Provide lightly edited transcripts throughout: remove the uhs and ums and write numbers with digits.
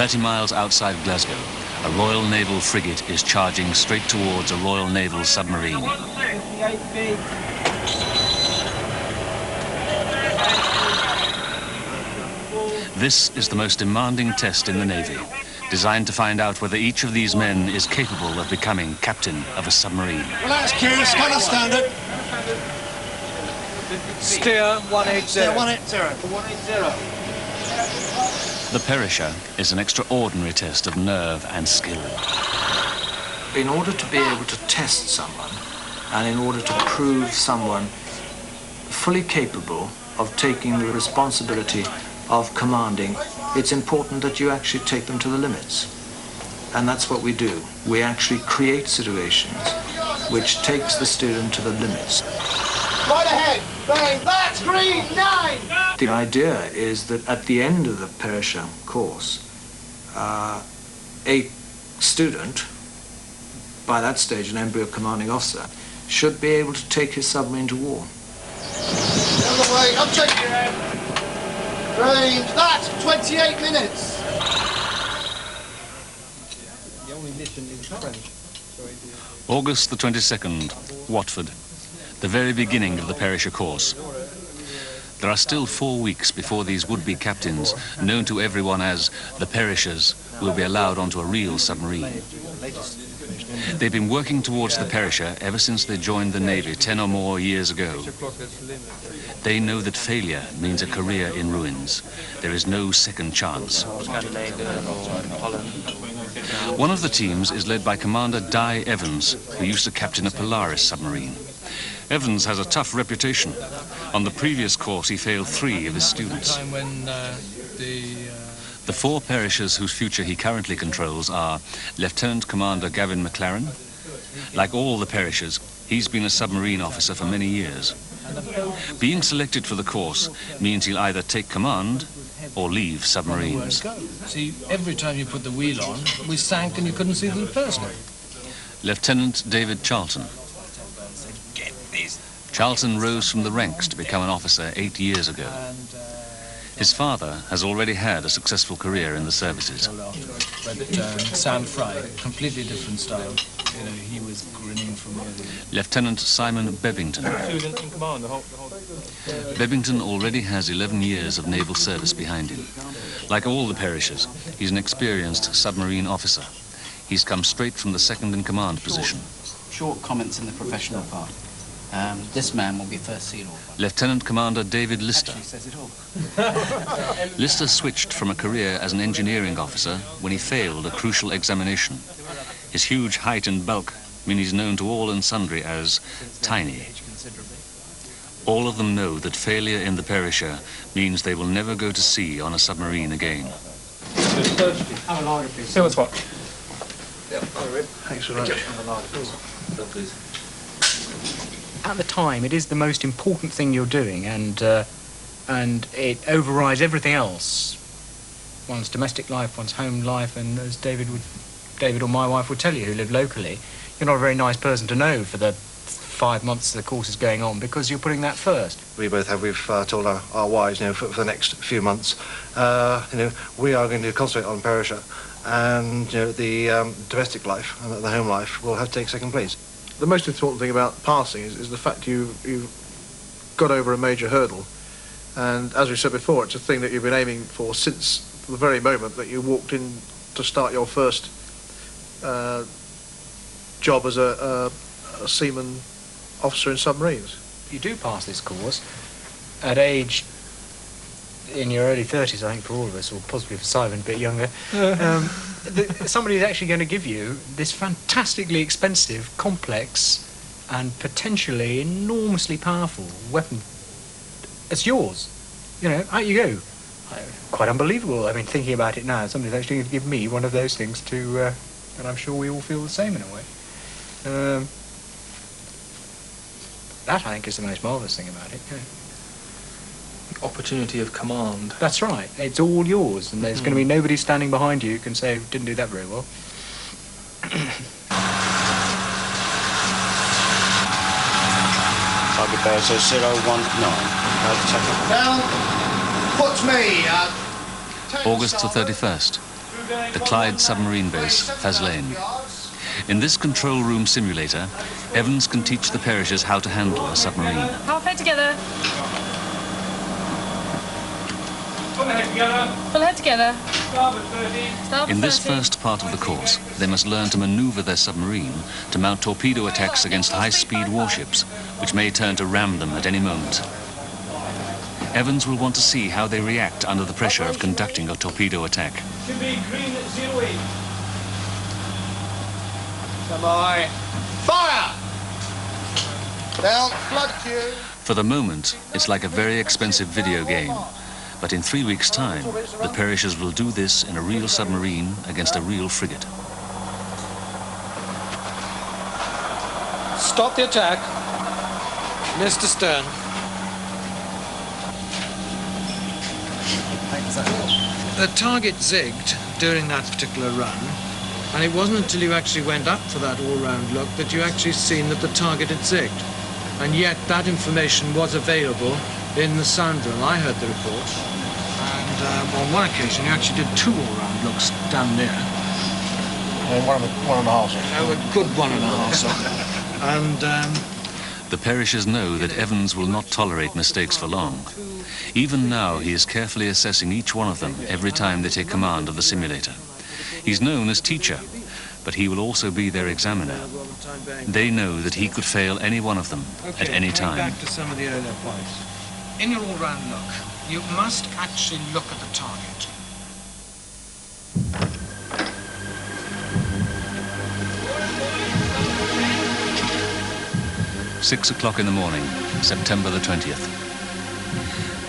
30 miles outside Glasgow, a Royal Naval frigate is charging straight towards a Royal Naval submarine. This is the most demanding test in the Navy, designed to find out whether each of these men is capable of becoming captain of a submarine. Relax, Curious, kind of standard. Steer 180. Steer 180. 180. The Perisher is an extraordinary test of nerve and skill. In order to be able to test someone, and in order to prove someone fully capable of taking the responsibility of commanding, it's important that you actually take them to the limits. And that's what we do. We actually create situations which takes the student to the limits. Right ahead, bang, that's green, 9! The idea is that at the end of the Perisher course, a student, by that stage an embryo commanding officer, should be able to take his submarine to war. The other way, I'm checking your head. Range, that's 28 minutes. The only mission is French. August the 22nd, Watford, the very beginning of the Perisher course. There are still 4 weeks before these would-be captains, known to everyone as the Perishers, will be allowed onto a real submarine. They've been working towards the Perisher ever since they joined the Navy 10 or more years ago. They know that failure means a career in ruins. There is no second chance. One of the teams is led by Commander Di Evans, who used to captain a Polaris submarine. Evans has a tough reputation. On the previous course, he failed 3 of his students. The 4 Perishers whose future he currently controls are Lieutenant Commander Gavin McLaren. Like all the Perishers, he's been a submarine officer for many years. Being selected for the course means he'll either take command or leave submarines. See, every time you put the wheel on, we sank and you couldn't see the person. Lieutenant David Charlton. Charlton rose from the ranks to become an officer 8 years ago. His father has already had a successful career in the services. Sam Fry, completely different style. You know, he was grinning from the other. Lieutenant Simon Bebbington. Bebbington already has 11 years of naval service behind him. Like all the Perishers, he's an experienced submarine officer. He's come straight from the second-in-command position. Short comments in the professional part. This man will be first seen off. Lieutenant Commander David Lister. Says it all. Lister switched from a career as an engineering officer when he failed a crucial examination. His huge height and bulk mean he's known to all and sundry as Tiny. All of them know that failure in the Perisher means they will never go to sea on a submarine again. So what's what? Thanks very much. At the time, it is the most important thing you're doing, and it overrides everything else. One's domestic life, one's home life, and as David or my wife would tell you, who live locally, you're not a very nice person to know for the 5 months the course is going on, because you're putting that first. We both have. We've told our wives, for the next few months, we are going to concentrate on Perisher, and the domestic life and the home life will have to take second place. The most important thing about passing is the fact you've got over a major hurdle. And as we said before, it's a thing that you've been aiming for since the very moment that you walked in to start your first job as a seaman officer in submarines. You do pass this course at age, in your early 30s, I think, for all of us, or possibly for Simon, a bit younger. Somebody is actually going to give you this fantastically expensive, complex, and potentially enormously powerful weapon. It's yours. Out you go. Quite unbelievable. I mean, thinking about it now, somebody's actually going to give me one of those things to, and I'm sure we all feel the same in a way. That, I think, is the most marvellous thing about it. Opportunity of command. That's right. It's all yours, and there's going to be nobody standing behind you who can say, didn't do that very well. Target bearer says 019. Down, put me. August the 31st, the Clyde submarine base, Faslane. In this control room simulator, Evans can teach the Perishers how to handle a submarine. Halfway together. Full head together. In this first part of the course, they must learn to maneuver their submarine to mount torpedo attacks against high-speed warships, which may turn to ram them at any moment. Evans will want to see how they react under the pressure of conducting a torpedo attack. Should be green at 08. Come on. Fire! Down, flood cue. For the moment, it's like a very expensive video game. But in 3 weeks' time, the Perishers will do this in a real submarine against a real frigate. Stop the attack. Mr. Stern. The target zigged during that particular run, and it wasn't until you actually went up for that all-round look that you actually seen that the target had zigged. And yet that information was available in the sound room. I heard the report, and on one occasion you actually did 2 all-round looks down there. And one and a half. A good 1.5, sir. And The Perishers know that Evans will not tolerate mistakes for long. Even now, he is carefully assessing each one of them every time they take command of the simulator. He's known as teacher, but he will also be their examiner. They know that he could fail any one of them at any time. Back to some of the earlier points. In your all-round look, you must actually look at the target. Six o'clock in the morning, September the 20th.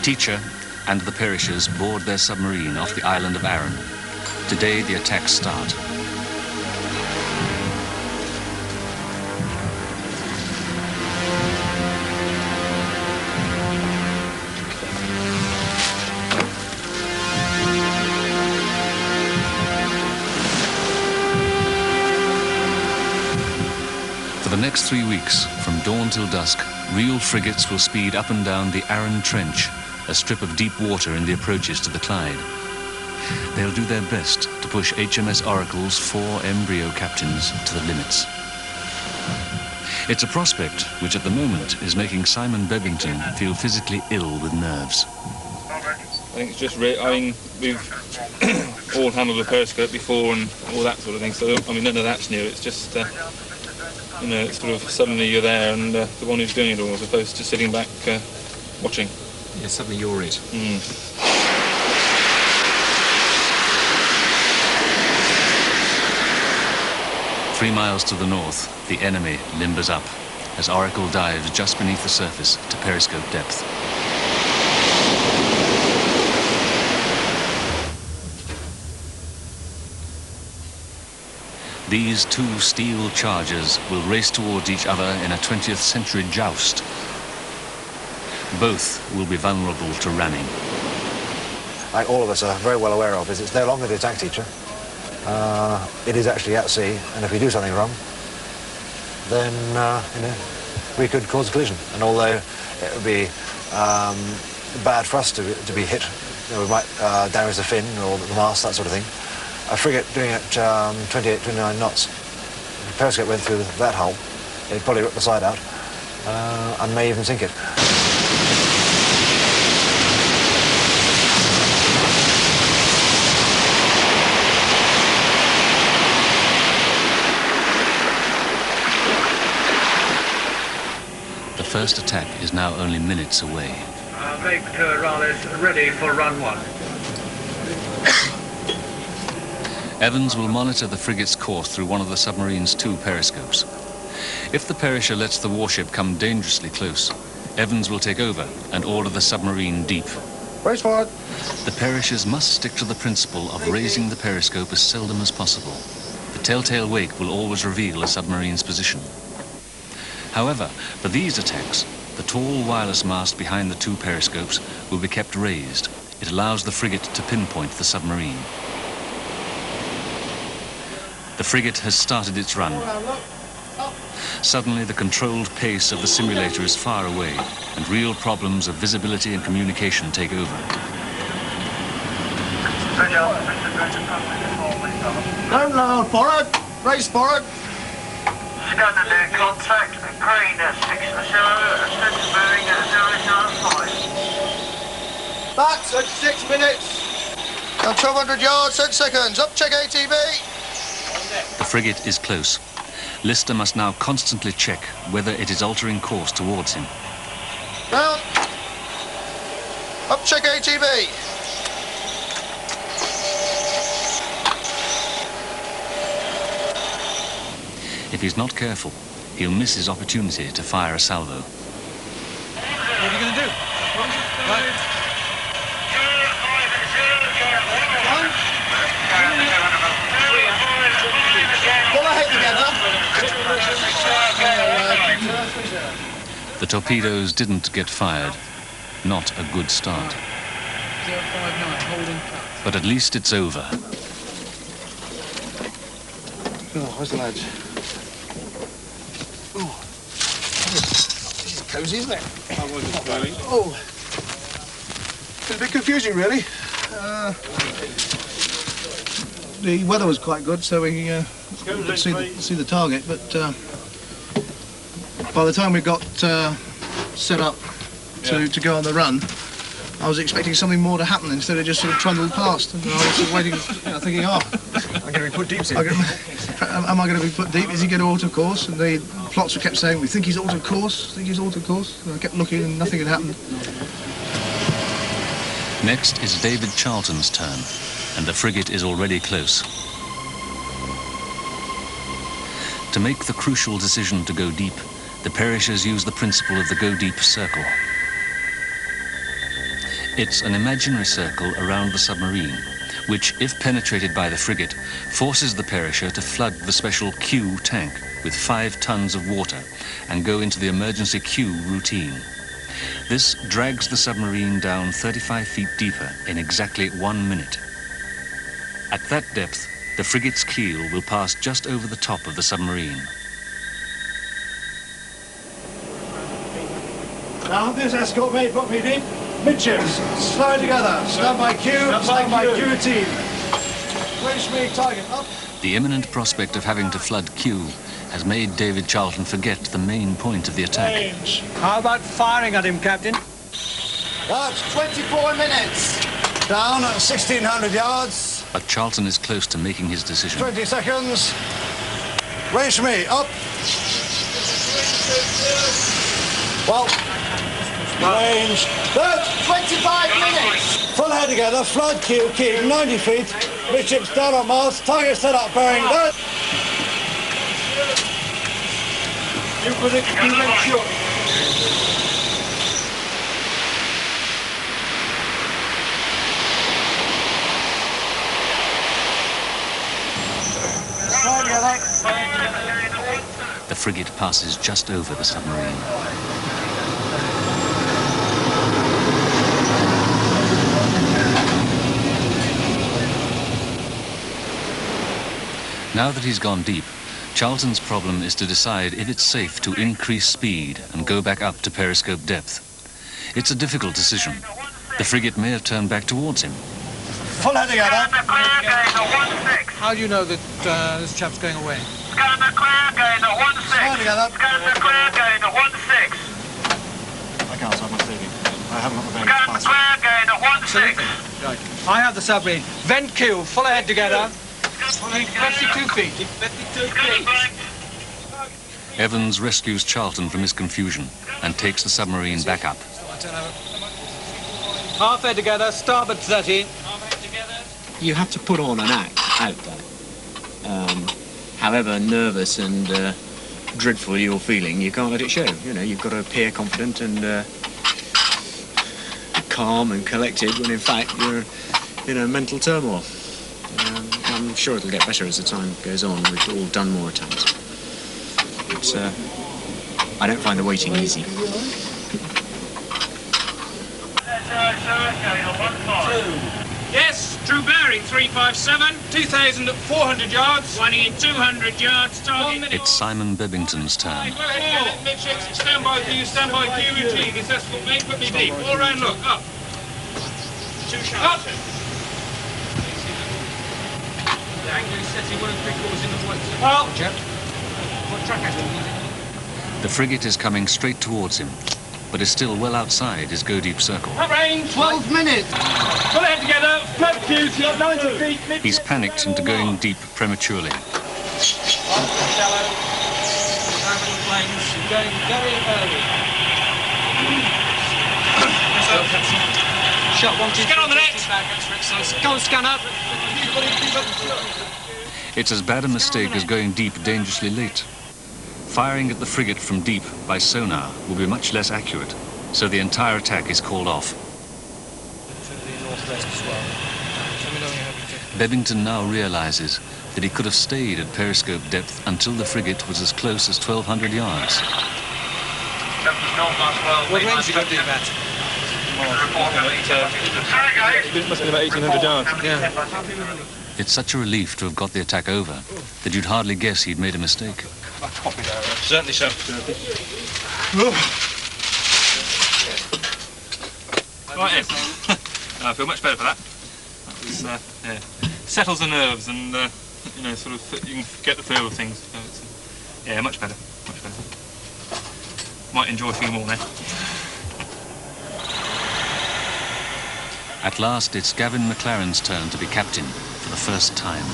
Teacher and the Perishers board their submarine off the island of Arran. Today, the attacks start. For the next 3 weeks, from dawn till dusk, real frigates will speed up and down the Arran Trench, a strip of deep water in the approaches to the Clyde. They'll do their best to push HMS Oracle's 4 embryo captains to the limits. It's a prospect which at the moment is making Simon Bebington feel physically ill with nerves. I think it's just, we've all handled a periscope before and all that sort of thing, so I mean none of that's new, it's just, you know, it's sort of suddenly you're there and the one who's doing it all as opposed to sitting back watching. Yeah, suddenly you're it. 3 miles to the north, the enemy limbers up as Oracle dives just beneath the surface to periscope depth. These 2 steel chargers will race towards each other in a 20th century joust. Both will be vulnerable to ramming. Like all of us are very well aware of, is it's no longer the attack teacher. It is actually at sea, and if we do something wrong, then you know, we could cause a collision. And although it would be bad for us to be hit, you know, we might damage the fin or the mast, that sort of thing. A frigate doing it 28, 29 knots, if the periscope went through that hull, it'd probably rip the side out and may even sink it. The first attack is now only minutes away. Make Raleigh ready for run 1. Evans will monitor the frigate's course through one of the submarine's 2 periscopes. If the Perisher lets the warship come dangerously close, Evans will take over and order the submarine deep. Race forward. The Perishers must stick to the principle of raising the periscope as seldom as possible. The telltale wake will always reveal a submarine's position. However, for these attacks, the tall wireless mast behind the 2 periscopes will be kept raised. It allows the frigate to pinpoint the submarine. The frigate has started its run. Suddenly, the controlled pace of the simulator is far away, and real problems of visibility and communication take over. Don't load, forward. Race forward. Scudder there, contact, green at 6 centre bearing at 005. Back, 36 minutes. And 1200 yards, 10 seconds. Up, check ATV. The frigate is close. Lister must now constantly check whether it is altering course towards him. Down. Up, check ATV. If he's not careful, he'll miss his opportunity to fire a salvo. What are you going to do? Right. Pull ahead together. The torpedoes didn't get fired. Not a good start. 059, holding. But at least it's over. Oh, where's the lads? Cozy, isn't it? Oh, it's a bit confusing, really. The weather was quite good, so we could see the target, but by the time we got set up to go on the run, I was expecting something more to happen instead of just sort of trundled past. And I was sort of waiting, thinking, oh, I'm going to be put deep soon. am I going to be put deep? Is he going to alter course? And the plots kept saying, we think he's altered course, think he's altered course. And I kept looking and nothing had happened. Next is David Charlton's turn, and the frigate is already close. To make the crucial decision to go deep, the Perishers use the principle of the go deep circle. It's an imaginary circle around the submarine, which, if penetrated by the frigate, forces the Perisher to flood the special Q tank with 5 tons of water and go into the emergency Q routine. This drags the submarine down 35 feet deeper in exactly 1 minute. At that depth, the frigate's keel will pass just over the top of the submarine. Now, this escort made what we did. Midships, slide together. Stand by Q, stand by Q routine. Race me, target up. The imminent prospect of having to flood Q has made David Charlton forget the main point of the attack. Range. How about firing at him, Captain? That's 24 minutes. Down at 1,600 yards. But Charlton is close to making his decision. 20 seconds. Race me, up. Well, range. That's 25 minutes. Full head together, flood Q, keep 90 feet. Midships down on mast, target set up, bearing that. You predict sure. The frigate passes just over the submarine. Now that he's gone deep, Charlton's problem is to decide if it's safe to increase speed and go back up to periscope depth. It's a difficult decision. The frigate may have turned back towards him. Full head together. How do you know that this chap's going away? Slide together. I can't, so I must leave you. I haven't got the bearings past. Right. I have the submarine. Vent Q, full ahead together. 52 feet. 52 feet. Evans rescues Charlton from his confusion and takes the submarine back up. Half head together, starboard 30. You have to put on an act out there. However nervous and dreadful you're feeling, you can't let it show. You know, you've got to appear confident and calm and collected when in fact you're in a mental turmoil. I'm sure it'll get better as the time goes on. We've all done more attempts. But I don't find the waiting easy. Yes, true bearing 357, 2,400 yards, 2,200 yards, target. It's Simon Bebbington's turn. Midships, stand by Q, routine. This escort may put me deep. All round, look, up. 2 shots. Up. The frigate is coming straight towards him, but is still well outside his go-deep circle. Rain, 12 minutes. Full head together, flood queues, you're 90 feet. He's panicked into going deep prematurely. Going very early. Shot 1, 2, Get on the net. Go on, scanner. It's as bad a mistake as going deep dangerously late. Firing at the frigate from deep by sonar will be much less accurate, so the entire attack is called off. Bevington now realizes that he could have stayed at periscope depth until the frigate was as close as 1,200 yards. What range did you do that? It must have been about 1,800 yards. Yeah. It's such a relief to have got the attack over that you'd hardly guess he'd made a mistake. Certainly so. Right in. I feel much better for that. That was, yeah. Settles the nerves and, you know, sort of, you can get the feel of things. So it's, yeah, much better. Much better. Might enjoy a few more now. At last, it's Gavin McLaren's turn to be captain for the first time.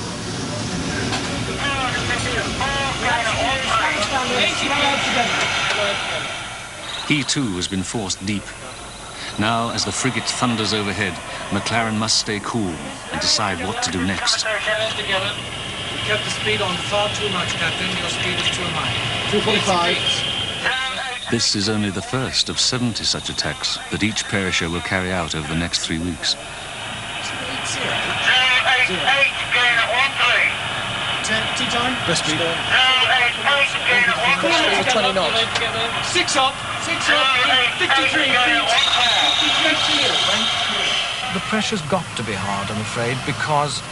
He too has been forced deep. Now, as the frigate thunders overhead, McLaren must stay cool and decide what to do next. You kept the speed on far too much, Captain. Your speed is too high. 245. This is only the first of 70 such attacks that each perisher will carry out over the next 3 weeks. 088, gain at 13. Tea time? Best speed. 088, gain at 13. 20 knots. 6 up. 6 up. 53 feet. 53 feet. The pressure's got to be hard, I'm afraid, because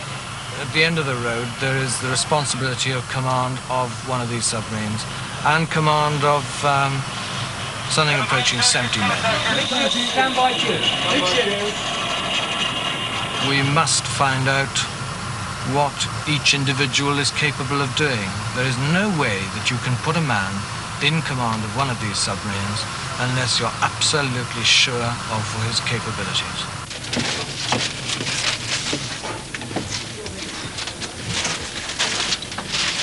at the end of the road there is the responsibility of command of one of these submarines and command of something approaching 70 men. Stand by you. We must find out what each individual is capable of doing. There is no way that you can put a man in command of one of these submarines unless you're absolutely sure of his capabilities.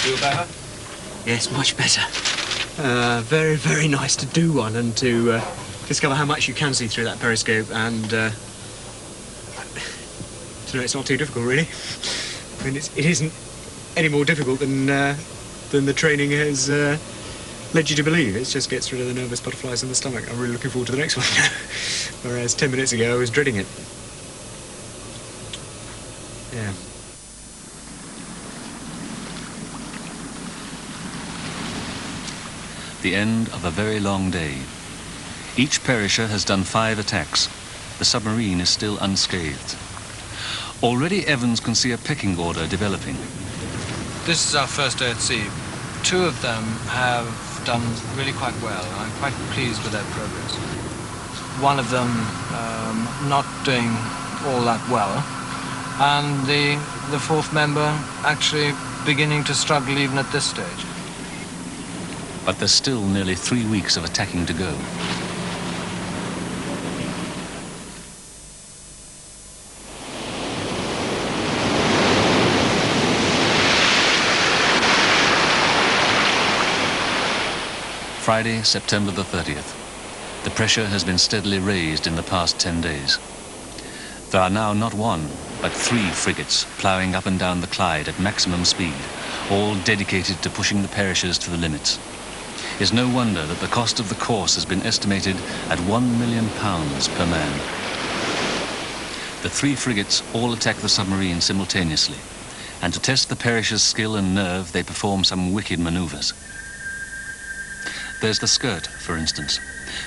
Feel better? Yes, much better. Very, very nice to do one and to discover how much you can see through that periscope and to know it's not too difficult, really. I mean, it isn't any more difficult than the training has led you to believe. It just gets rid of the nervous butterflies in the stomach. I'm really looking forward to the next one. Whereas 10 minutes ago I was dreading it. Yeah. The end of a very long day. Each perisher has done 5 attacks. The submarine is still unscathed. Already Evans can see a pecking order developing. This is our first day at sea. 2 of them have done really quite well. I'm quite pleased with their progress. One of them not doing all that well, and the 4th member actually beginning to struggle even at this stage. But there's still nearly 3 weeks of attacking to go. Friday, September the 30th. The pressure has been steadily raised in the past 10 days. There are now not 1, but 3 frigates ploughing up and down the Clyde at maximum speed, all dedicated to pushing the perishers to the limits. It's no wonder that the cost of the course has been estimated at £1 million per man. The 3 frigates all attack the submarine simultaneously, and to test the perishers' skill and nerve, they perform some wicked manoeuvres. There's the Skirt, for instance.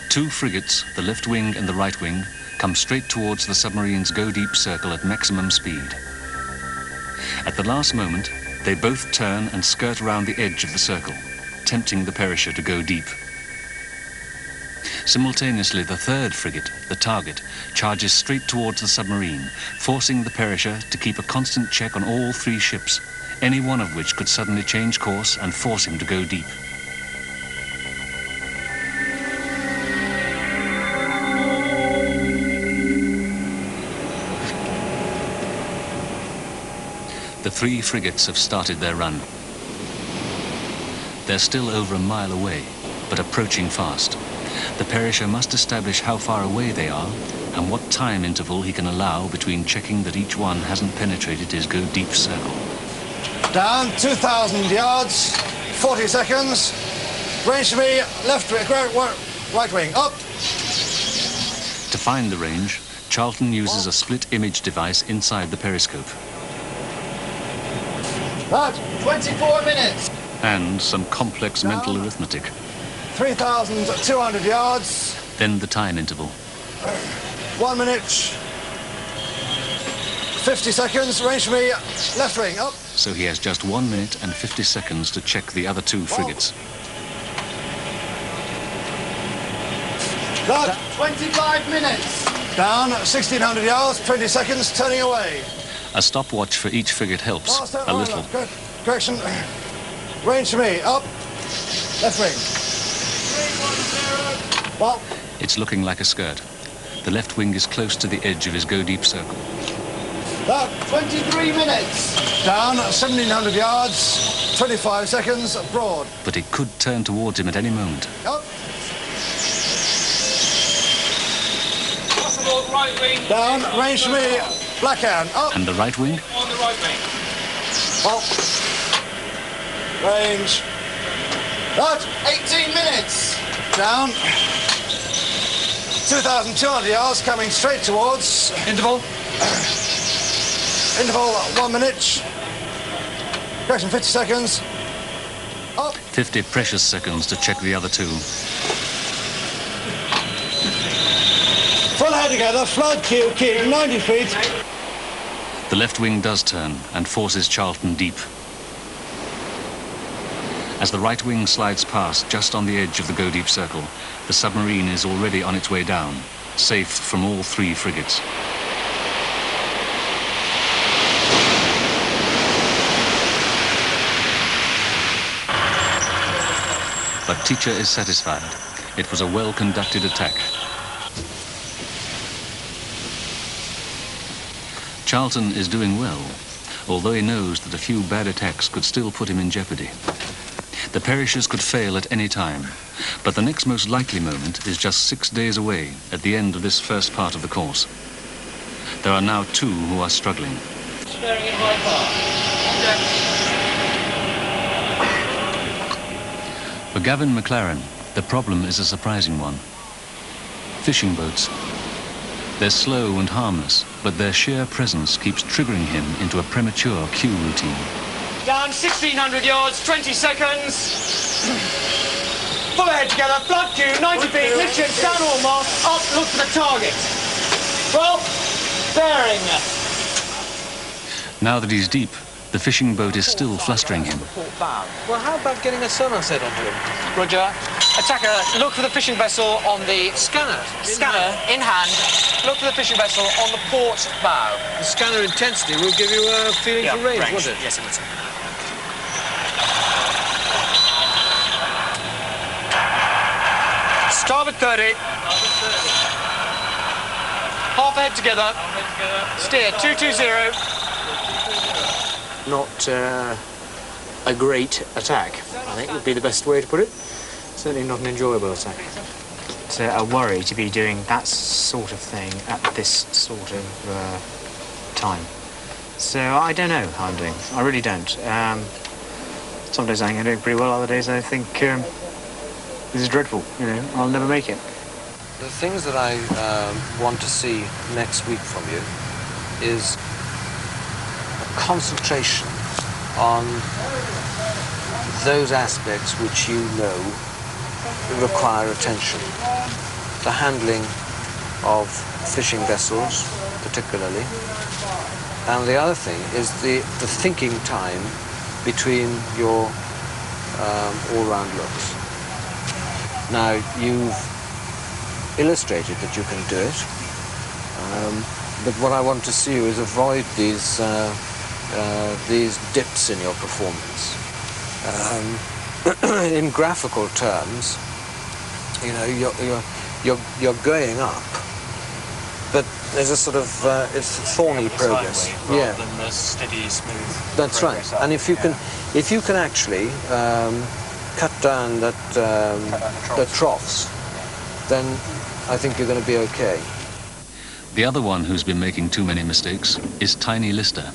2 frigates, the left wing and the right wing, come straight towards the submarine's go-deep circle at maximum speed. At the last moment, they both turn and skirt around the edge of the circle, tempting the perisher to go deep. Simultaneously, the 3rd frigate, the Target, charges straight towards the submarine, forcing the perisher to keep a constant check on all 3 ships, any one of which could suddenly change course and force him to go deep. The 3 frigates have started their run. They're still over a mile away, but approaching fast. The Perisher must establish how far away they are and what time interval he can allow between checking that each one hasn't penetrated his go-deep circle. Down, 2,000 yards, 40 seconds. Range to me, left wing, right wing, up. To find the range, Charlton uses a split image device inside the periscope. That, 24 minutes. And some complex mental arithmetic. 3,200 yards. Then the time interval. 1 minute, 50 seconds, range for me, left wing, up. So he has just 1 minute and 50 seconds to check the other 2 frigates. That, 25 minutes. Down, 1,600 yards, 20 seconds, turning away. A stopwatch for each frigate helps, a little. Correction, range for me, up, left wing. 310. Well. It's looking like a skirt. The left wing is close to the edge of his go-deep circle. That, 23 minutes. Down, 1,700 yards, 25 seconds, broad. But it could turn towards him at any moment. Up. Possible right wing. Down, range for me, blackhand, up. And the right wing? On the right wing. Well, range. That, 18 minutes. Down. 2,200 yards coming straight towards. Interval. Interval 1 minute. Correction, 50 seconds. Up. 50 precious seconds to check the other 2. Full head together, flood keel, keep 90 feet. The left wing does turn and forces Charlton deep. As the right wing slides past just on the edge of the go-deep circle, the submarine is already on its way down, safe from all 3 frigates. But Teacher is satisfied. It was a well-conducted attack. Charlton is doing well, although he knows that a few bad attacks could still put him in jeopardy. The Perishers could fail at any time, but the next most likely moment is just 6 days away at the end of this first part of the course. There are now 2 who are struggling. For Gavin McLaren, the problem is a surprising one. Fishing boats. They're slow and harmless, but their sheer presence keeps triggering him into a premature cue routine. Down 1,600 yards, 20 seconds. Full ahead together, flood queue, 90 feet, midships, down all mast, up, look for the target. Well, bearing. Now that he's deep, the fishing boat is still flustering him. Well, how about getting a sonar set onto him? Roger. Attacker, look for the fishing vessel on the scanner. Scanner in hand. Look for the fishing vessel on the port bow. The scanner intensity will give you a feeling for range, won't it? Yes, it will. Starboard 30. Half ahead together. Steer 220. Not a great attack, I think would be the best way to put it. Certainly not an enjoyable attack. It's a worry to be doing that sort of thing at this sort of time. So I don't know how I'm doing. I really don't. Some days I think I'm doing pretty well, other days I think this is dreadful, you know, I'll never make it. The things that I want to see next week from you is a concentration on those aspects which you know require attention. The handling of fishing vessels, particularly. And the other thing is the thinking time between your all-round looks. Now, you've illustrated that you can do it, but what I want to see you is avoid these these dips in your performance. In graphical terms, you know, you're going up, but there's a sort of it's thorny progress. Rather than the steady, smooth. That's right. And if you can actually cut down that the troughs, then I think you're going to be okay. The other one who's been making too many mistakes is Tiny Lister.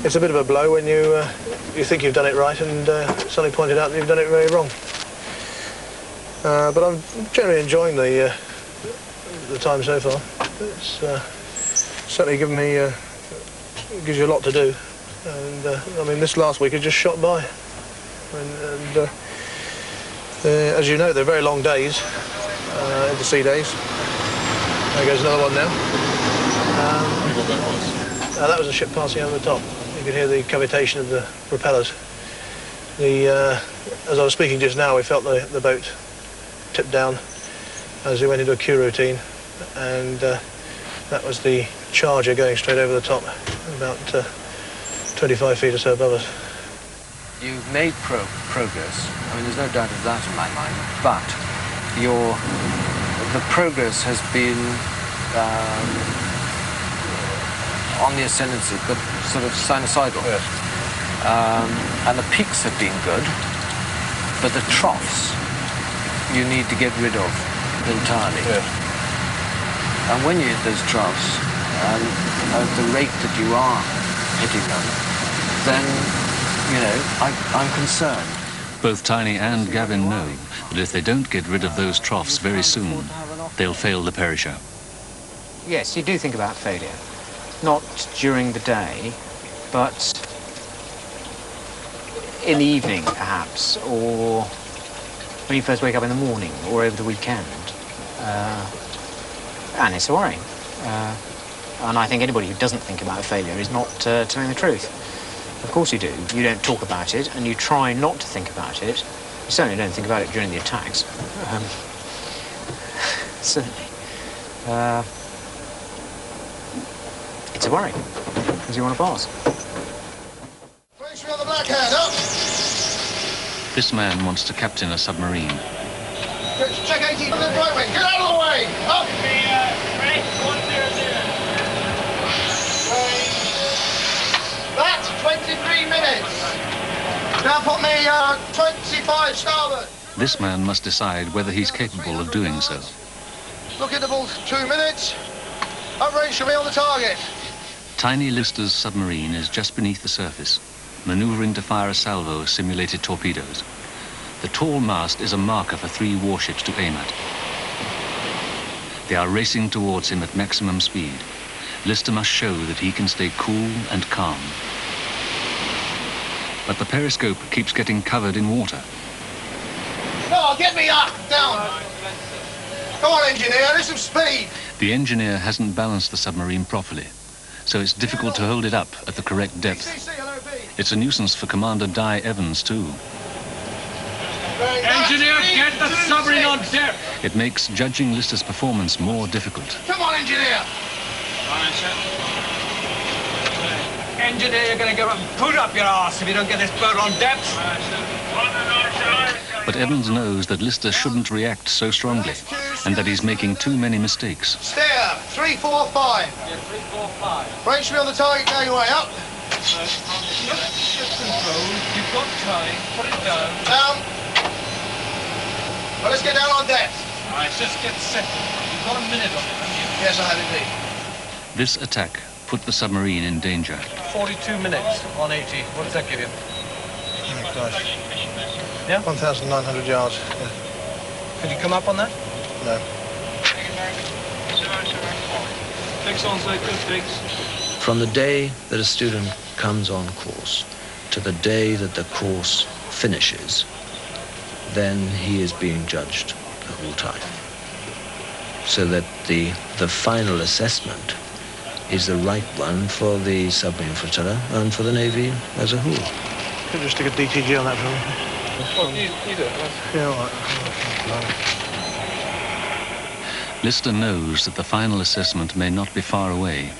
It's a bit of a blow when you think you've done it right and suddenly pointed out that you've done it very wrong. But I'm generally enjoying the time so far. It's certainly given me gives you a lot to do, and I mean this last week has just shot by. And as you know, they're very long days, into sea days. There goes another one now. That was a ship passing over the top. You could hear the cavitation of the propellers. As I was speaking just now, we felt the boat tip down as we went into a Q routine, and that was the charger going straight over the top, about 25 feet or so above us. You've made progress. I mean, there's no doubt of that in my mind. But the progress has been on the ascendancy, but sort of sinusoidal. Yes. And the peaks have been good, but the troughs you need to get rid of entirely. Yes. And when you hit those troughs, and at the rate that you are hitting them, then, you know, I'm concerned. Both Tiny and Gavin know that if they don't get rid of those troughs very soon, they'll fail the Perisher. Yes, you do think about failure. Not during the day, but in the evening, perhaps, or when you first wake up in the morning, or over the weekend. And it's a worry. And I think anybody who doesn't think about failure is not telling the truth. Of course you do. You don't talk about it, and you try not to think about it. You certainly don't think about it during the attacks. Certainly. It's a worry, because you want to pass. On the black hand, up. This man wants to captain a submarine. Check 18 on the right wing. Get out of the way. Up. Ready? 100. That's 23 minutes. Now put me 25 starboard. This man must decide whether he's capable of doing so. Look at the ball, 2 minutes. Upraise should be on the target. Tiny Lister's submarine is just beneath the surface, maneuvering to fire a salvo of simulated torpedoes. The tall mast is a marker for 3 warships to aim at. They are racing towards him at maximum speed. Lister must show that he can stay cool and calm. But the periscope keeps getting covered in water. No, get me up, down. Come on, engineer, there's some speed. The engineer hasn't balanced the submarine properly, so it's difficult to hold it up at the correct depth. It's a nuisance for Commander Di Evans, too. Engineer, get the submarine on depth. It makes judging Lister's performance more difficult. Come on, engineer. Engineer, you're going to go and put up your arse if you don't get this boat on depth. But Evans knows that Lister shouldn't react so strongly, and that he's making too many mistakes. Steer, 3, 4, 5. Yeah, 3, 4, 5. Range should be on the target gangway, up. Ship control, you've got time, put it down. Down. Well, let's get down on depth. All right, just get settled. You've got a minute on it, haven't you? Yes, I have indeed. This attack put the submarine in danger. 42 minutes on 80. What does that give you? Oh, gosh. Yeah? 1,900 yards. Yeah. Could you come up on that? No. Fix on so good, fix. From the day that a student comes on course to the day that the course finishes, then he is being judged the whole time. So that the final assessment is the right one for the submarine flotilla and for the Navy as a whole. Could just stick a DTG on that for me. Well, you do it. Yeah, all right. Lister knows that the final assessment may not be far away,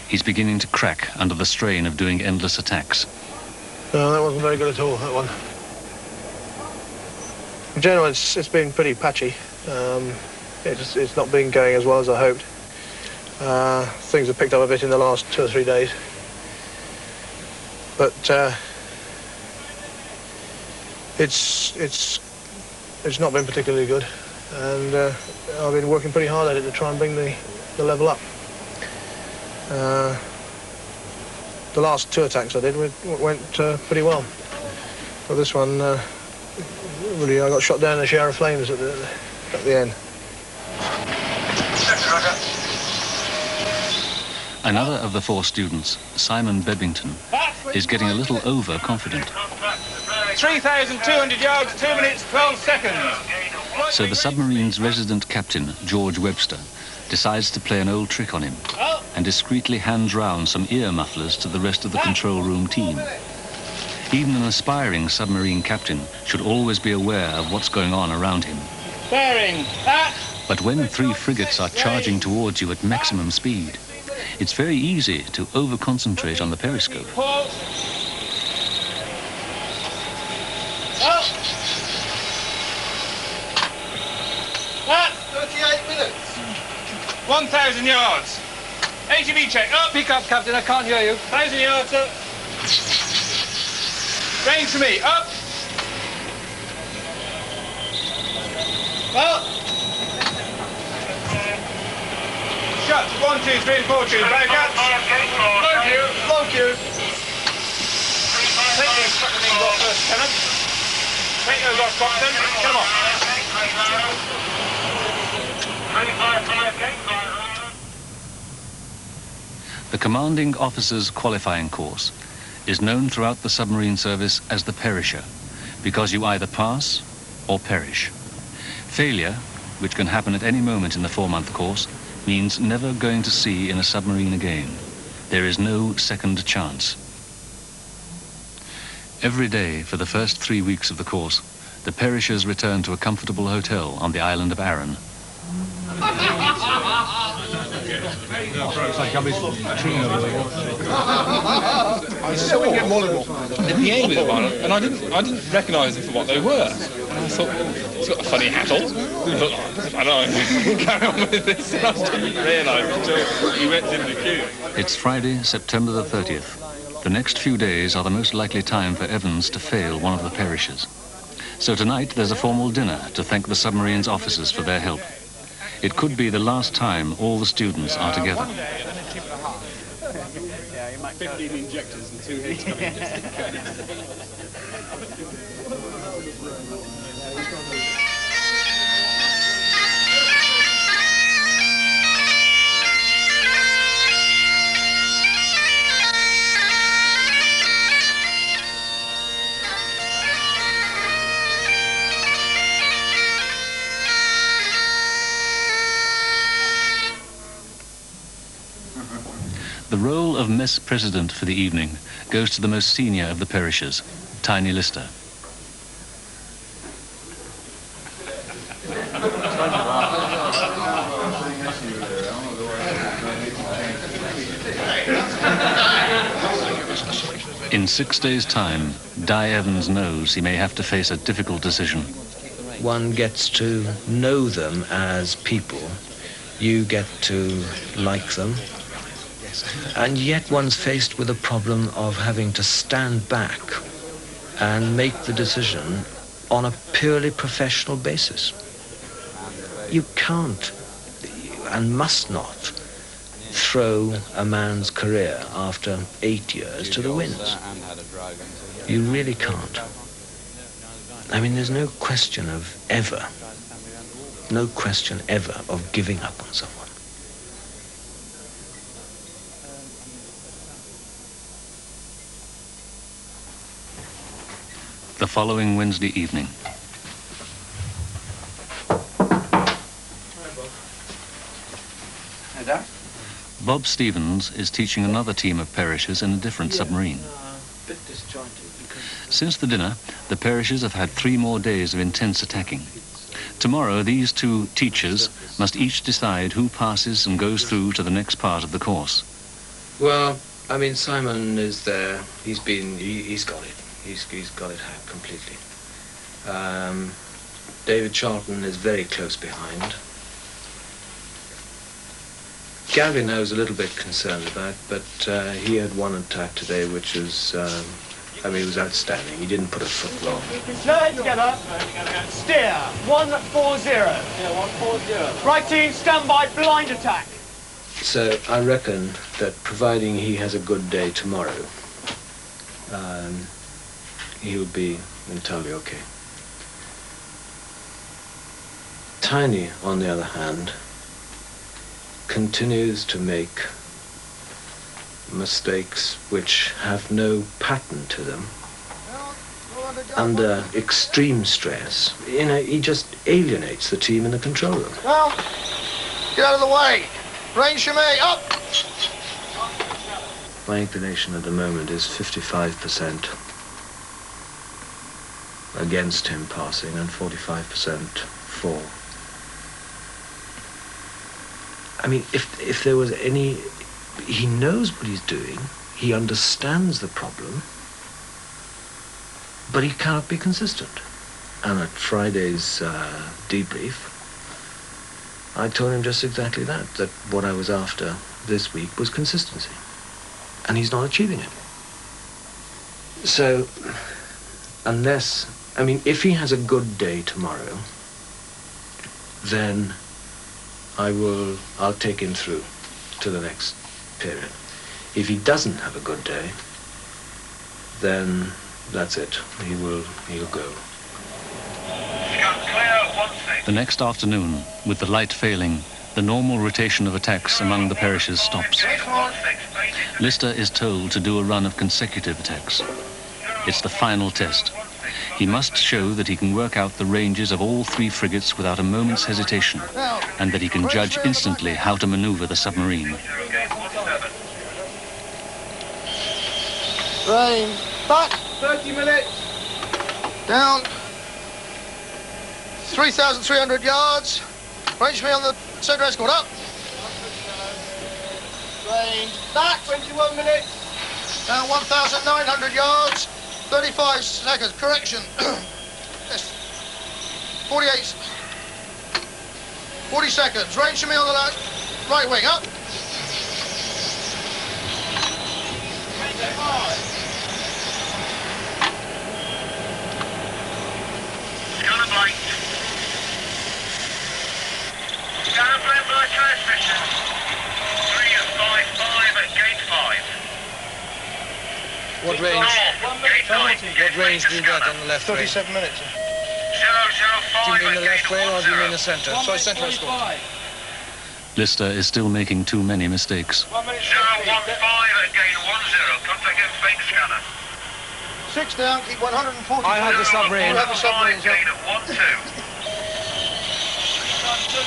He's beginning to crack under the strain of doing endless attacks. No, that wasn't very good at all, that one. In general, it's been pretty patchy. It's not been going as well as I hoped. Things have picked up a bit in the last 2 or 3 days. But it's not been particularly good. And I've been working pretty hard at it to try and bring the level up. The last 2 attacks I did went pretty well. But this one, really, I got shot down in a shower of flames at the end. Another of the 4 students, Simon Bebbington, is getting a little overconfident. 3,200 yards, 2 minutes, 12 seconds. So the submarine's resident captain, George Webster, decides to play an old trick on him and discreetly hands round some ear mufflers to the rest of the control room team. Even an aspiring submarine captain should always be aware of what's going on around him. Bearing. But when 3 frigates are charging towards you at maximum speed, it's very easy to over-concentrate on the periscope. Port. 38 minutes. 1,000 yards. ATV check, up. Speak up, Captain, I can't hear you. 1,000 yards, up. Range for me, up. Well. Shut, 1, 2, 3 and 4 tube, back up. Low cue, low cue. Take these fucking things off first, Lieutenant. Take those off, Captain. Get them off. The commanding officer's qualifying course is known throughout the submarine service as the Perisher, because you either pass or perish. Failure, which can happen at any moment in the 4-month course, means never going to sea in a submarine again. There is no second chance. Every day for the first 3 weeks of the course, the Perishers return to a comfortable hotel on the island of Arran. I saw the PA bit on it, and I didn't recognise them for what they were. And I thought, he's got a funny hat on. I know, carry on with this. And I didn't realise until he went in the queue. It's Friday, September the 30th. The next few days are the most likely time for Evans to fail one of the Perishers. So tonight there's a formal dinner to thank the submarine's officers for their help. It could be the last time all the students are together. 15 injectors and 2 hits. The role of mess president for the evening goes to the most senior of the Perishers, Tiny Lister. In 6 days' time, Di Evans knows he may have to face a difficult decision. One gets to know them as people. You get to like them. And yet one's faced with a problem of having to stand back and make the decision on a purely professional basis. You can't and must not throw a man's career after 8 years to the winds. You really can't. I mean, there's no question of ever, no question ever of giving up on someone. The following Wednesday evening. Hey, Darren. Bob Stevens is teaching another team of Perishers in a different submarine. Bit disjointed because Since the dinner, the Perishers have had 3 more days of intense attacking. Tomorrow, these 2 teachers must each decide who passes and goes through to the next part of the course. Well, I mean, Simon is there. He's got it. He's got it completely. David Charlton is very close behind. Gavin I was a little bit concerned about, but he had one attack today which was, I mean, it was outstanding. He didn't put a foot wrong. Slow head together. Steer. 140. Yeah, 140. Right team, stand by, blind attack. So I reckon that providing he has a good day tomorrow, he'll be entirely okay. Tiny, on the other hand, continues to make mistakes which have no pattern to them under extreme stress. You know, he just alienates the team in the control room. Well, get out of the way. Range for me, up! My inclination at the moment is 55% against him passing and 45% for. I mean, if there was any... He knows what he's doing, he understands the problem, but he cannot be consistent. And at Friday's debrief, I told him just exactly that what I was after this week was consistency. And he's not achieving it. So, unless... I mean, if he has a good day tomorrow, then I'll take him through to the next period. If he doesn't have a good day, then that's it. He'll go. The next afternoon, with the light failing, the normal rotation of attacks among the Perishers stops. Lister is told to do a run of consecutive attacks. It's the final test. He must show that he can work out the ranges of all three frigates without a moment's hesitation, and that he can judge instantly how to maneuver the submarine. Rain. Back. 30 minutes. Down. 3,300 yards. Range me on the centre escort. Up. Range. Back. 21 minutes. Down 1,900 yards. 35 seconds. Correction. Yes. 48. 40 seconds. Range to me on the left. Right wing. Up. Scanner blank. Scanner blank by transmission. 355 at gate 5. What range? Gate 9. What range do you get on the left wing? 37 minutes. 005 Do you mean the at left gate wing or do you mean 10. the centre? Sorry, centre escort. Lister is still making too many mistakes. 015 at gate 10. Contact in fake scanner. 6 down, keep 140. I have the submarine. You have the submarine, sir. Gate at 12. 2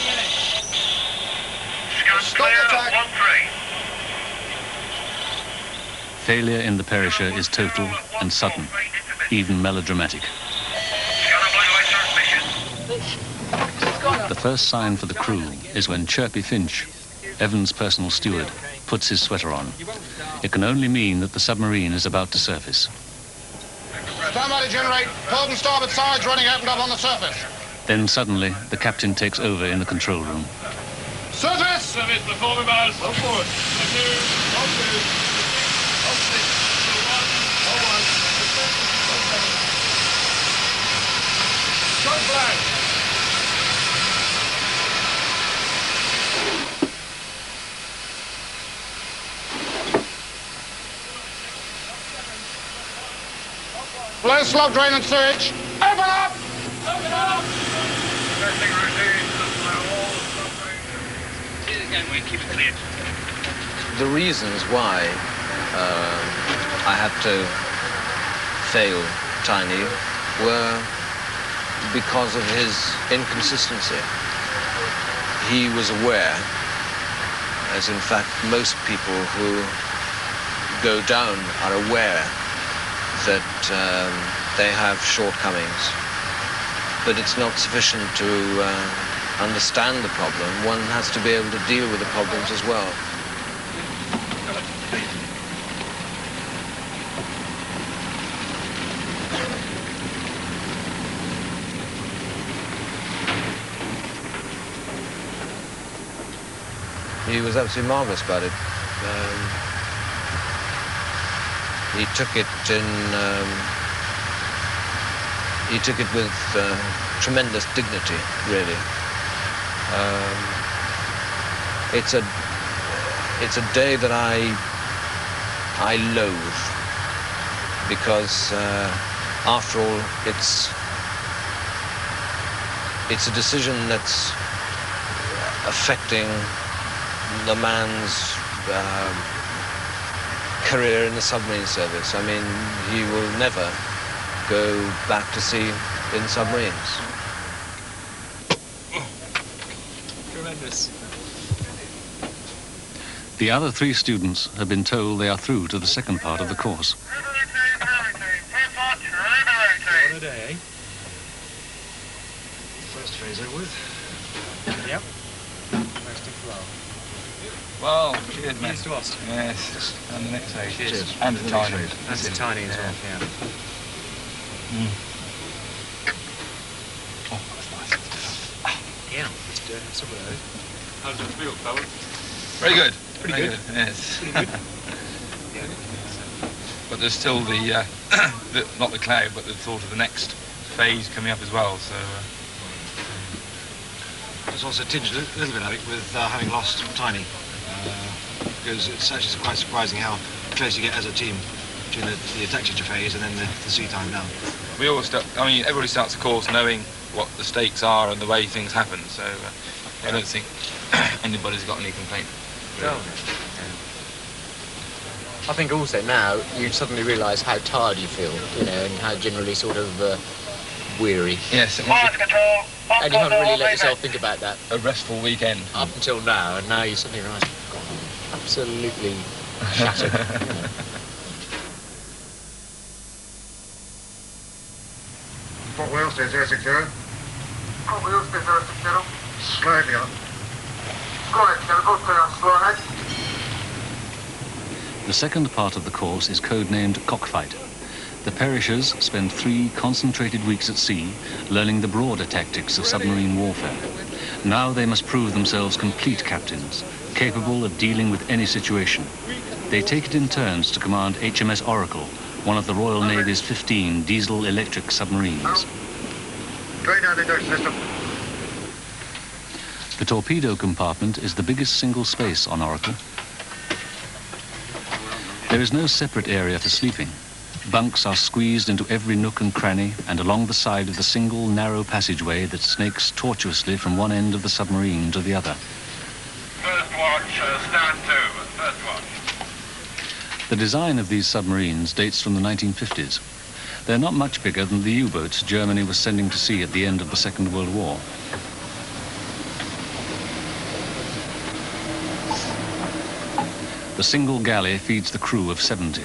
minutes. Scan Stop clear attack. at 13. Failure in the Perisher is total and sudden, even melodramatic. Scanner blue by transmission. The first sign for the crew is when Chirpy Finch, Evans' personal steward, puts his sweater on. It can only mean that the submarine is about to surface. Stand by to generate. Port and starboard sides running opened up on the surface. Then suddenly, the captain takes over in the control room. Surface! Service the forward bars. Go forward. 2, 1. Flag. Blow slug drain and sewage. Open up! Open up. Testing routine. Keep it clear. The reasons why I had to fail Tiny were because of his inconsistency. He was aware, as in fact most people who go down are aware, that they have shortcomings. But it's not sufficient to understand the problem. One has to be able to deal with the problems as well. absolutely marvellous about it. He took it with tremendous dignity, really. It's a day that I loathe, because after all, it's a decision that's affecting the man's career in the submarine service. I mean, he will never go back to sea in submarines. Tremendous. The other 3 students have been told they are through to the second part of the course. One a day, eh? First phase over with. Yep. Nice to flow. Well, cheers, mate. Cheers to us. Yes. And the next phase. Cheers. And the tiny. That's a tiny as well, yeah. Oh, that's nice. Yeah, let's do some of those. How does it feel, fella? Very good. Pretty good. Yes. Pretty good. Yeah. But there's still the, not the cloud, but the thought of the next phase coming up as well, so... It's also tinged a little bit, I think, with having lost Tiny, because it's actually quite surprising how close you get as a team between the attack teacher phase and then the sea time down. We all everybody starts a course knowing what the stakes are and the way things happen, so I don't think anybody's got any complaint. Really. No. I think also now you suddenly realise how tired you feel, you know, and how generally sort of weary. Yes. And you haven't really let yourself think about that. A restful weekend. Up until now, and now you suddenly realise, God, I'm absolutely shattered. You know. Port wheel, stay 060. Port wheel, stay 060. Slightly up. Go ahead, go clear on slow ahead. The second part of the course is codenamed Cockfight. The Perishers spend 3 concentrated weeks at sea learning the broader tactics of submarine warfare. Now they must prove themselves complete captains, capable of dealing with any situation. They take it in turns to command HMS Oracle, one of the Royal Navy's 15 diesel-electric submarines. Straight down the induction system. The torpedo compartment is the biggest single space on Oracle. There is no separate area for sleeping. Bunks are squeezed into every nook and cranny and along the side of the single narrow passageway that snakes tortuously from one end of the submarine to the other. First watch, stand to. First watch. The design of these submarines dates from the 1950s. They're not much bigger than the U-boats Germany was sending to sea at the end of the Second World War. The single galley feeds the crew of 70.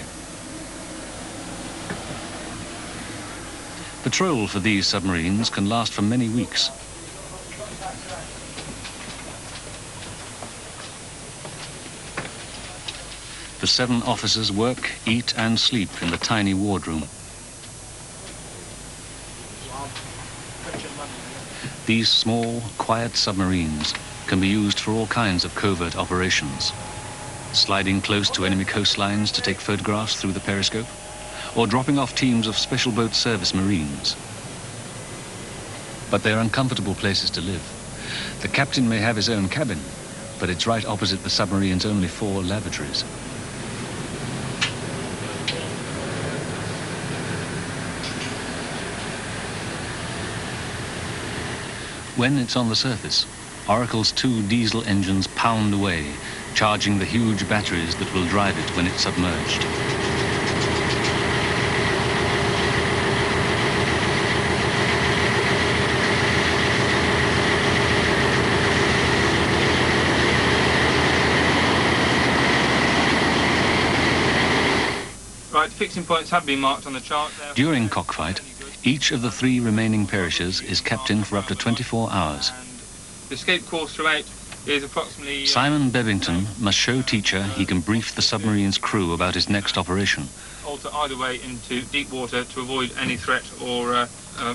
Patrol for these submarines can last for many weeks. The 7 officers work, eat and sleep in the tiny wardroom. These small, quiet submarines can be used for all kinds of covert operations. Sliding close to enemy coastlines to take photographs through the periscope, or dropping off teams of special boat service marines. But they're uncomfortable places to live. The captain may have his own cabin, but it's right opposite the submarine's only 4 lavatories. When it's on the surface, Oracle's 2 diesel engines pound away, charging the huge batteries that will drive it when it's submerged. Right, fixing points have been marked on the chart there. During cockfight, each of the 3 remaining Perishers is kept in for up to 24 hours. The escape course throughout is approximately... Simon Bebbington must show teacher he can brief the submarine's crew about his next operation. alter either way into deep water to avoid any threat or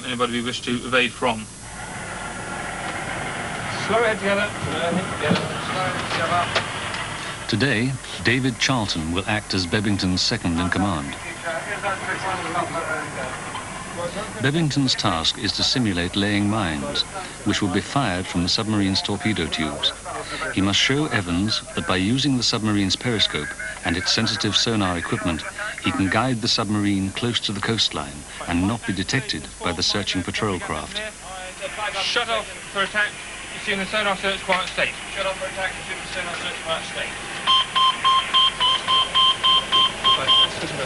anybody we wish to evade from. Slow head together, slow head together, slow head together. Today, David Charlton will act as Bebington's second in command. Bebington's task is to simulate laying mines, which will be fired from the submarine's torpedo tubes. He must show Evans that by using the submarine's periscope and its sensitive sonar equipment, he can guide the submarine close to the coastline and not be detected by the searching patrol craft. Shut off for attack, assume the sonar search quiet state. Shut off for attack, assume the sonar search quiet state.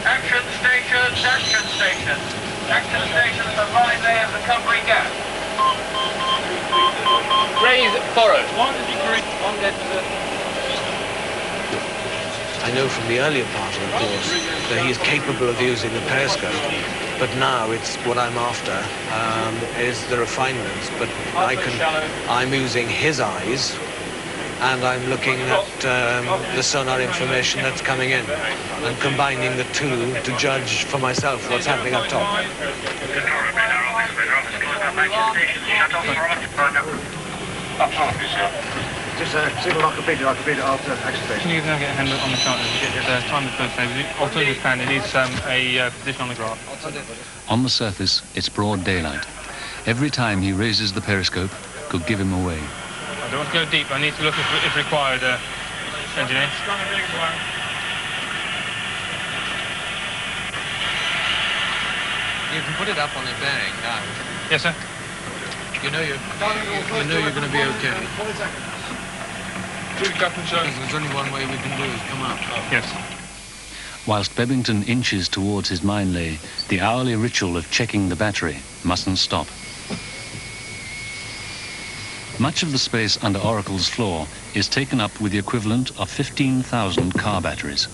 Action stations, action stations. Action stations, the line there of the Cumbria Gap. Raise forward. I know from the earlier part of the course that he is capable of using the periscope, but now it's what I'm after is the refinements. But I'm using his eyes, and I'm looking at the sonar information that's coming in, and combining the two to judge for myself what's happening up top. Just signal not completed after action station. Can you now get a hand on the chart and get the time of the first phase? Alternative plan, it needs a position on the graph. On the surface, it's broad daylight. Every time he raises the periscope, could give him away. I don't want to go deep. I need to look if required, engineer. You can put it up on a bearing now. Yes, sir. You know you're going to be okay. There's only one way we can do is come up. Yes. Whilst Bebington inches towards his mine lay, the hourly ritual of checking the battery mustn't stop. Much of the space under Oracle's floor is taken up with the equivalent of 15,000 car batteries.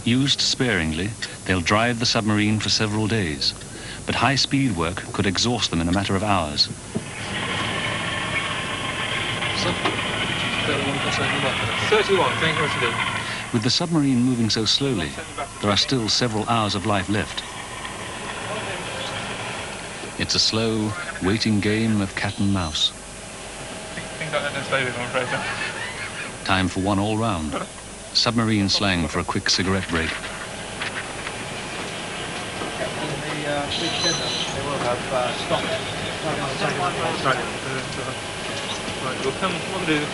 Used sparingly, they'll drive the submarine for several days, but high-speed work could exhaust them in a matter of hours. 31, thank you, Mr. D. With the submarine moving so slowly, there are still several hours of life left. It's a slow, waiting game of cat and mouse. Things like that don't stay with, I'm afraid, sir. Time for one all round. Submarine slang for a quick cigarette break. Right, we'll come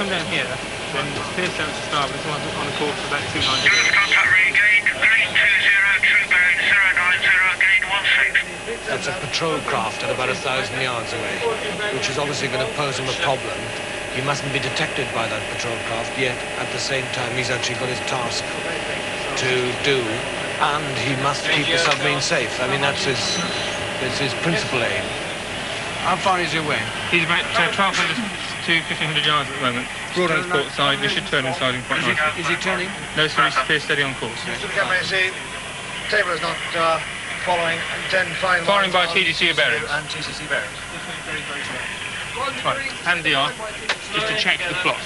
down here, then pierce down to starboard, it's on the course for about 290. Contact regained, green 20, true bearing 090, gain 16. That's a patrol craft at about 1,000 yards away, which is obviously going to pose him a problem. He mustn't be detected by that patrol craft, yet at the same time he's actually got his task to do, and he must keep the submarine safe. I mean, that's his principal aim. How far is he away? He's about 1,200 to 1,500 yards at the moment. Broad on his port side, we should turn inside him quite nicely. Is he turning? No, sir, he's clear steady on course. See, table is not following, and then Firing by TDC bearings. And TCC bearings. Right, hand DR, just to check the plot.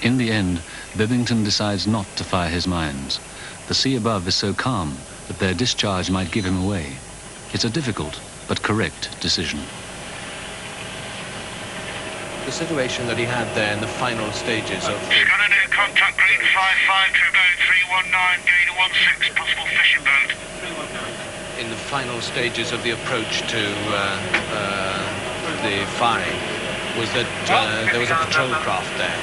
In the end, Bebington decides not to fire his mines. The sea above is so calm that their discharge might give him away. It's a difficult but correct decision. The situation that he had there in the final stages of... Scanner near contact, green 55, true bearing 319, gain 16, possible fishing boat. In the final stages of the approach to the firing was that there was a patrol craft there.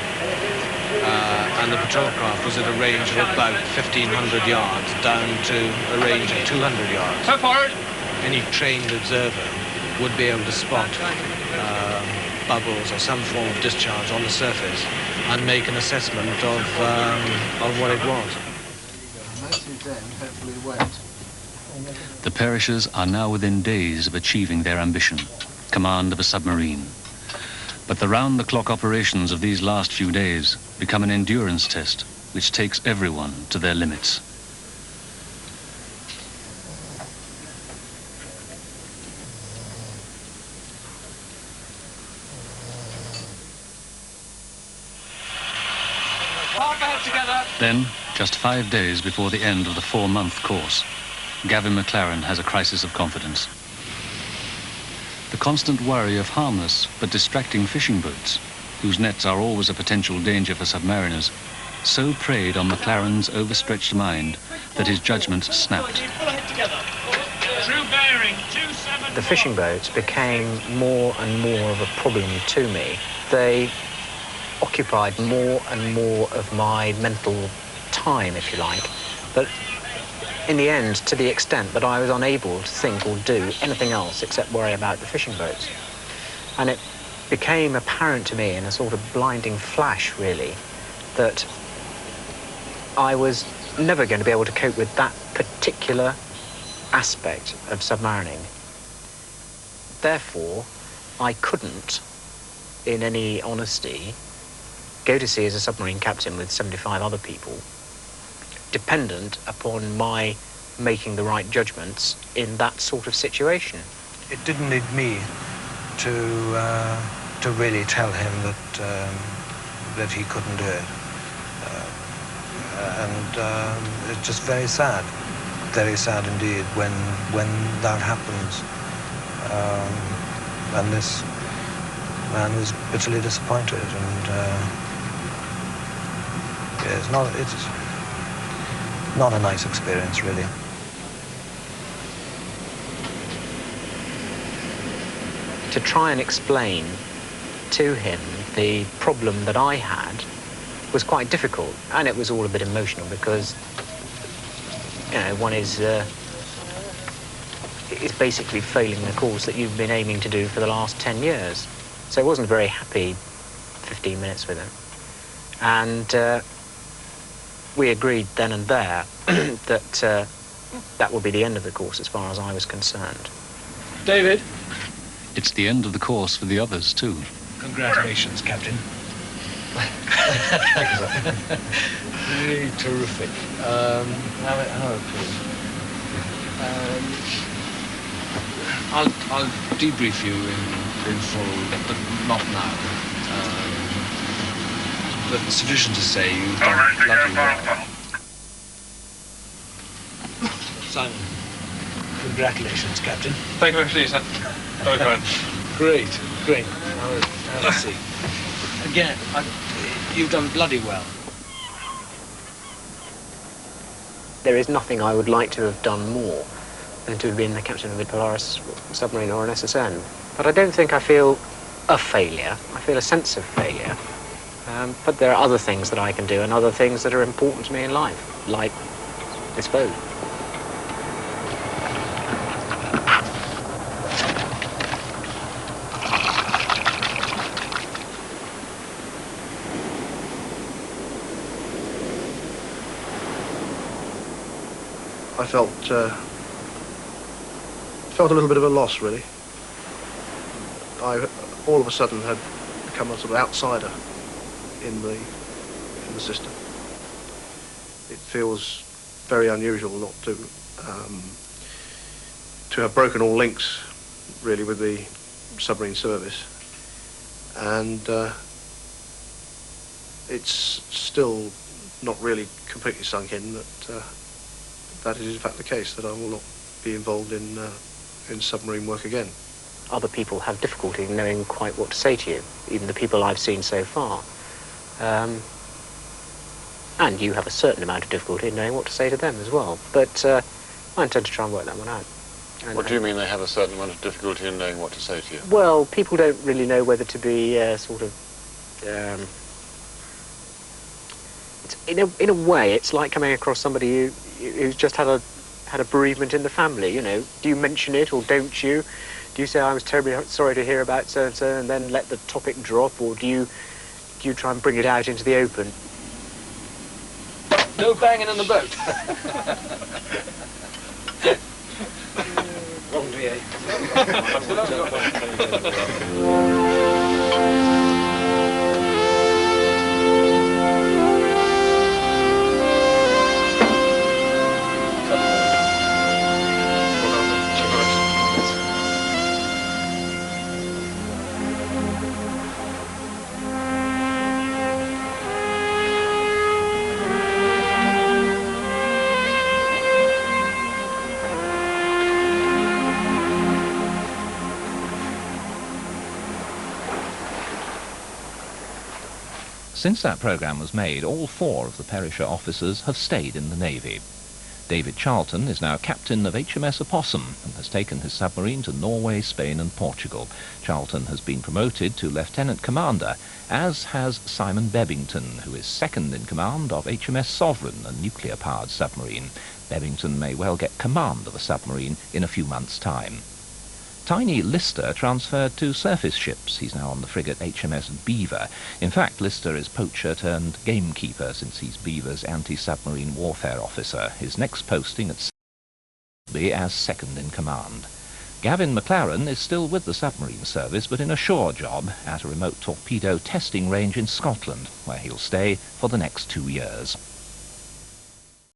And the patrol craft was at a range of about 1,500 yards down to a range of 200 yards. So forward! Any trained observer would be able to spot bubbles or some form of discharge on the surface and make an assessment of what it was. The Perishers are now within days of achieving their ambition, command of a submarine. But the round-the-clock operations of these last few days become an endurance test which takes everyone to their limits. Then, just 5 days before the end of the 4-month course, Gavin McLaren has a crisis of confidence. The constant worry of harmless but distracting fishing boats, whose nets are always a potential danger for submariners, so preyed on McLaren's overstretched mind that his judgment snapped. True bearing, 27. The fishing boats became more and more of a problem to me. They occupied more and more of my mental time, if you like, but in the end, to the extent that I was unable to think or do anything else except worry about the fishing boats. And it became apparent to me in a sort of blinding flash, really, that I was never going to be able to cope with that particular aspect of submarining. Therefore, I couldn't, in any honesty, go to sea as a submarine captain with 75 other people, dependent upon my making the right judgments in that sort of situation. It didn't need me to really tell him that he couldn't do it. It's just very sad indeed when that happens. And this man was bitterly disappointed, and yeah, it's not a nice experience, really. To try and explain to him the problem that I had was quite difficult, and it was all a bit emotional because, you know, one is basically failing the course that you've been aiming to do for the last 10 years. So I wasn't very happy 15 minutes with him. And we agreed then and there that that would be the end of the course as far as I was concerned. David? It's the end of the course for the others, too. Congratulations, Captain. Really terrific. I'll debrief you in full, but not now. But sufficient to say you've done bloody well. Simon, congratulations, Captain. Thank you very much, sir. Very kind. Great. Now let's see. Again, you've done bloody well. There is nothing I would like to have done more than to have been the captain of a Polaris submarine or an SSN. But I don't think I feel a failure. I feel a sense of failure. But there are other things that I can do and other things that are important to me in life, like this boat. I felt a little bit of a loss, really. I all of a sudden had become a sort of outsider in the system. It feels very unusual not to have broken all links, really, with the submarine service, and it's still not really completely sunk in that is in fact the case, that I will not be involved in submarine work again. Other people have difficulty in knowing quite what to say to you, even the people I've seen so far. And you have a certain amount of difficulty in knowing what to say to them as well. But I intend to try and work that one out. What do you mean they have a certain amount of difficulty in knowing what to say to you? Well, people don't really know whether to be sort of... in a way, it's like coming across somebody who's just had a bereavement in the family, you know. Do you mention it or don't you? Do you say, I was terribly sorry to hear about so-and-so, and then let the topic drop, or do you try and bring it out into the open? No banging on the boat. Wrong Since that programme was made, all 4 of the Perisher officers have stayed in the Navy. David Charlton is now captain of HMS Opossum and has taken his submarine to Norway, Spain and Portugal. Charlton has been promoted to lieutenant commander, as has Simon Bebbington, who is second in command of HMS Sovereign, a nuclear-powered submarine. Bebbington may well get command of a submarine in a few months' time. Tiny Lister transferred to surface ships. He's now on the frigate HMS Beaver. In fact, Lister is poacher turned gamekeeper, since he's Beaver's anti-submarine warfare officer. His next posting at sea will be as second in command. Gavin McLaren is still with the submarine service, but in a shore job at a remote torpedo testing range in Scotland, where he'll stay for the next 2 years.